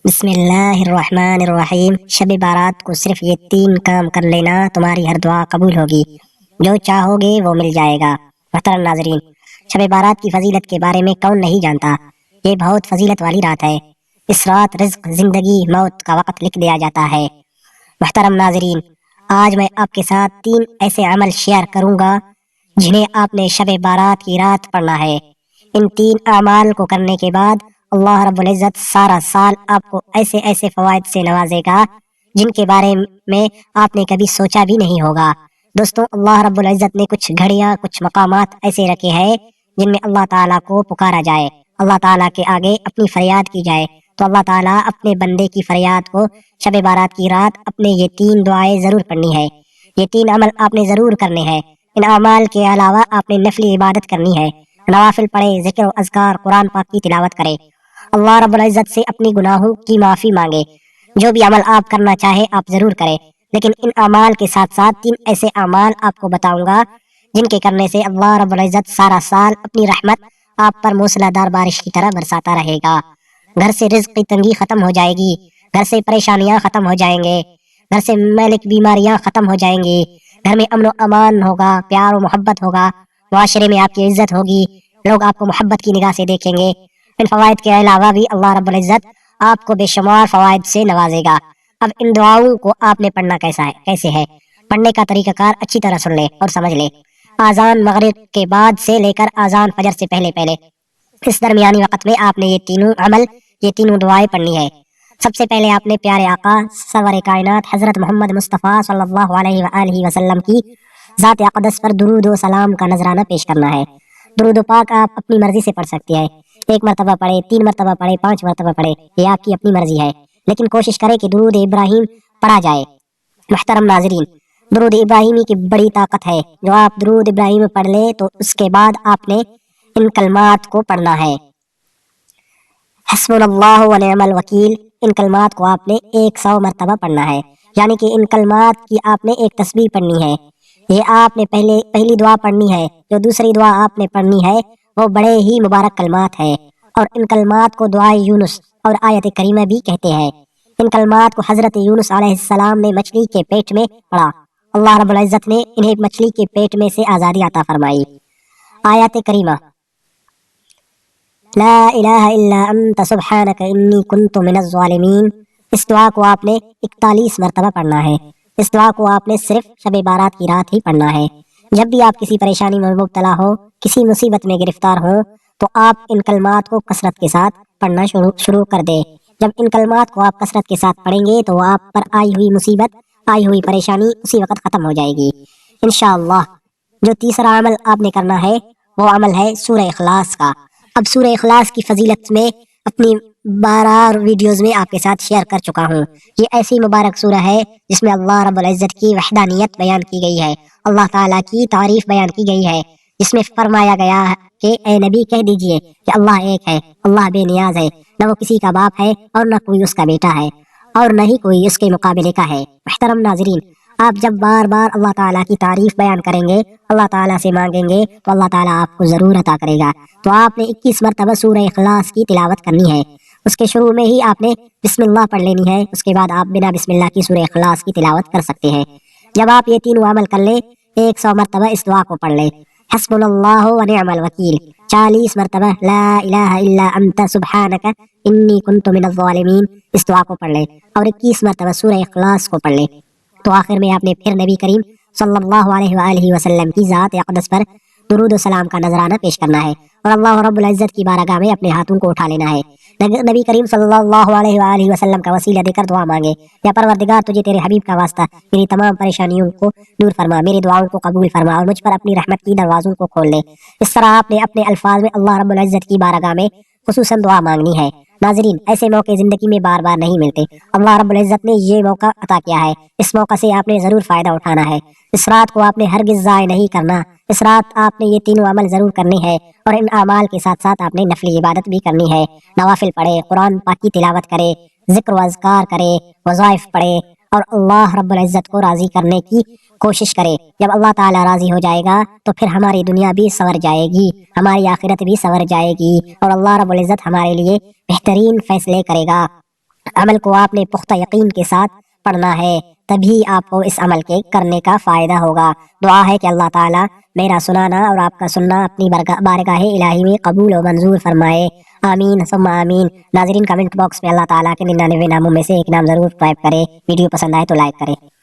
بسم اللہ الرحمن الرحیم۔ شب بارات کو صرف یہ 3 کام کر لینا، تمہاری ہر دعا قبول ہوگی، جو چاہو گے وہ مل جائے گا۔ محترم ناظرین، شب بارات کی فضیلت کے بارے میں کون نہیں جانتا؟ یہ بہت فضیلت والی رات ہے۔ اس رات رزق، زندگی، موت کا وقت لکھ دیا جاتا ہے۔ محترم ناظرین، آج میں آپ کے ساتھ 3 ایسے عمل شیئر کروں گا جنہیں آپ نے شب بارات کی رات پڑھنا ہے۔ ان 3 اعمال کو کرنے کے بعد اللہ رب العزت سارا سال آپ کو ایسے ایسے فوائد سے نوازے گا جن کے بارے میں آپ نے کبھی سوچا بھی نہیں ہوگا۔ دوستوں، اللہ رب العزت نے کچھ گھڑیاں، کچھ مقامات ایسے رکھے ہیں جن میں اللہ تعالیٰ کو پکارا جائے، اللہ تعالیٰ کے آگے اپنی فریاد کی جائے تو اللہ تعالیٰ اپنے بندے کی فریاد کو شب بارات کی رات اپنے یہ 3 دعائیں ضرور پڑھنی ہے۔ یہ 3 عمل آپ نے ضرور کرنے ہیں۔ ان اعمال کے علاوہ آپ نے نفلی عبادت کرنی ہے، نوافل پڑھے، ذکر و اذکار، قرآن پاک کی تلاوت کرے، اللہ رب العزت سے اپنی گناہوں کی معافی مانگے۔ جو بھی عمل آپ کرنا چاہے آپ ضرور کریں، لیکن ان اعمال کے ساتھ ساتھ 3 ایسے اعمال آپ کو بتاؤں گا جن کے کرنے سے اللہ رب العزت سارا سال اپنی رحمت آپ پر موسلا دار بارش کی طرح برساتا رہے گا۔ گھر سے رزق کی تنگی ختم ہو جائے گی، گھر سے پریشانیاں ختم ہو جائیں گے، گھر سے مہلک بیماریاں ختم ہو جائیں گی، گھر میں امن و امان ہوگا، پیار و محبت ہوگا، معاشرے میں آپ کی عزت ہوگی، لوگ آپ کو محبت کی نگاہ سے دیکھیں گے۔ ان فوائد کے علاوہ بھی اللہ رب العزت آپ کو بے شمار فوائد سے نوازے گا۔ اب ان دعاؤں کو آپ نے پڑھنا کیسے ہے؟ پڑھنے کا طریقہ کار اچھی طرح سن لے اور سمجھ لے۔ آذان مغرب کے بعد سے لے کر آذان فجر سے پہلے اس درمیانی وقت میں آپ نے یہ تینوں دعائیں پڑھنی ہے۔ سب سے پہلے آپ نے پیارے آقا سرور کائنات حضرت محمد مصطفیٰ صلی اللہ علیہ وآلہ وسلم کی ذات اقدس پر درود و سلام کا نذرانہ پیش کرنا ہے۔ درود و پاک آپ اپنی مرضی سے پڑھ سکتے ہیں، 1 مرتبہ پڑھے، 3 مرتبہ پڑھے، 5 مرتبہ پڑھے، یہ آپ کی اپنی مرضی ہے، لیکن کوشش کرے کہ درود ابراہیم پڑھا جائے۔ محترم ناظرین، درود ابراہیمی کی بڑی طاقت ہے۔ جو آپ درود ابراہیم پڑھ لے تو اس کے بعد آپ نے ان کلمات کو پڑھنا ہے: حسبنا اللہ و نعم الوکیل۔ ان کلمات کو آپ نے 100 مرتبہ پڑھنا ہے، یعنی کہ ان کلمات کی آپ نے ایک تسبیح پڑھنی ہے۔ یہ آپ نے پہلی دعا پڑھنی ہے۔ جو دوسری دعا آپ نے پڑھنی ہے وہ بڑے ہی مبارک کلمات ہیں، اور ان کلمات کو دعائے یونس اور آیت کریمہ بھی کہتے ہیں۔ ان کلمات کو حضرت یونس علیہ السلام نے مچھلی کے پیٹ میں پڑھا، اللہ رب العزت نے انہیں مچھلی کے پیٹ میں سے آزادی عطا فرمائی۔ آیت کریمہ: لا الہ الا انت سبحانک انی کنت من الظالمین۔ اس دعا کو آپ نے 41 مرتبہ پڑھنا ہے۔ اس دعا کو آپ نے صرف شب بارات کی رات ہی پڑھنا ہے۔ جب بھی آپ کسی پریشانی میں مبتلا ہو، کسی مصیبت میں گرفتار ہو، تو آپ ان کلمات کو کثرت کے ساتھ پڑھنا شروع کر دیں۔ جب ان کلمات کو آپ کثرت کے ساتھ پڑھیں گے تو آپ پر آئی ہوئی مصیبت، آئی ہوئی پریشانی اسی وقت ختم ہو جائے گی انشاءاللہ۔ جو تیسرا عمل آپ نے کرنا ہے وہ عمل ہے سورہ اخلاص کا۔ اب سورہ اخلاص کی فضیلت میں اپنی 12 ویڈیوز میں آپ کے ساتھ شیئر کر چکا ہوں۔ یہ ایسی مبارک سورہ ہے جس میں اللہ رب العزت کی وحدانیت بیان کی گئی ہے، اللہ تعالیٰ کی تعریف بیان کی گئی ہے، جس میں فرمایا گیا کہ اے نبی کہہ دیجئے کہ اللہ ایک ہے، اللہ بے نیاز ہے، نہ وہ کسی کا باپ ہے اور نہ کوئی اس کا بیٹا ہے، اور نہ ہی کوئی اس کے مقابلے کا ہے۔ محترم ناظرین، آپ جب بار بار اللہ تعالیٰ کی تعریف بیان کریں گے، اللہ تعالیٰ سے مانگیں گے تو اللہ تعالیٰ آپ کو ضرور عطا کرے گا۔ تو آپ نے 21 مرتبہ سورہ اخلاص کی تلاوت کرنی ہے۔ اس کے شروع میں ہی آپ نے بسم اللہ پڑھ لینی ہے، اس کے بعد آپ بنا بسم اللہ کی سورہ اخلاص کی تلاوت کر سکتے ہیں۔ جب آپ یہ تینوں عمل کر لیں، 100 مرتبہ اس دعا کو پڑھ لیں: حسبنا اللہ و نعم الوکیل، 40 مرتبہ لا الہ الا انت سبحانک انی کنت من الظالمین، اس دعا کو پڑھ لیں، اور 21 مرتبہ سورہ اخلاص کو پڑھ لیں۔ تو آخر میں آپ نے پھر نبی کریم صلی اللہ علیہ وآلہ وسلم کی ذات اقدس پر درود و سلام کا نذرانہ پیش کرنا ہے، اور اللہ رب العزت کی بارگاہ میں اپنے ہاتھوں کو اٹھا لینا ہے۔ نبی کریم صلی اللہ علیہ وآلہ وسلم کا وسیلہ دے کر دعا مانگے: یا پروردگار، تجھے تیرے حبیب کا واسطہ میری تمام پریشانیوں کو دور فرما، میری دعاؤں کو قبول فرما، اور مجھ پر اپنی رحمت کی دروازوں کو کھول لے۔ اس طرح آپ نے اپنے الفاظ میں اللہ رب العزت کی بارگاہ میں خصوصاً دعا مانگنی ہے۔ ناظرین، ایسے موقع زندگی میں بار بار نہیں ملتے، اللہ رب العزت نے یہ موقع عطا کیا ہے، اس موقع سے آپ نے ضرور فائدہ اٹھانا ہے۔ اس رات کو آپ نے ہرگز ضائع نہیں کرنا۔ اس رات آپ نے یہ تینوں عمل ضرور کرنے ہیں، اور ان اعمال کے ساتھ ساتھ آپ نے نفلی عبادت بھی کرنی ہے۔ نوافل پڑھے، قرآن پاک کی تلاوت کرے، ذکر و اذکار کرے، وظائف پڑھے، اور اللہ رب العزت کو راضی کرنے کی کوشش کرے۔ جب اللہ تعالیٰ راضی ہو جائے گا تو پھر ہماری دنیا بھی سنور جائے گی، ہماری آخرت بھی سنور جائے گی، اور اللہ رب العزت ہمارے لیے بہترین فیصلے کرے گا۔ عمل کو آپ نے پختہ یقین کے ساتھ پڑھنا ہے، تبھی آپ کو اس عمل کے کرنے کا فائدہ ہوگا۔ دعا ہے کہ اللہ تعالیٰ میرا سنانا اور آپ کا سننا اپنی بارگاہ الہی میں قبول و منظور فرمائے، آمین ثم آمین۔ ناظرین، کمنٹ باکس میں اللہ تعالیٰ کے 99 ناموں میں سے ایک نام ضرور ٹائپ کرے۔ ویڈیو پسند آئے تو لائک کرے۔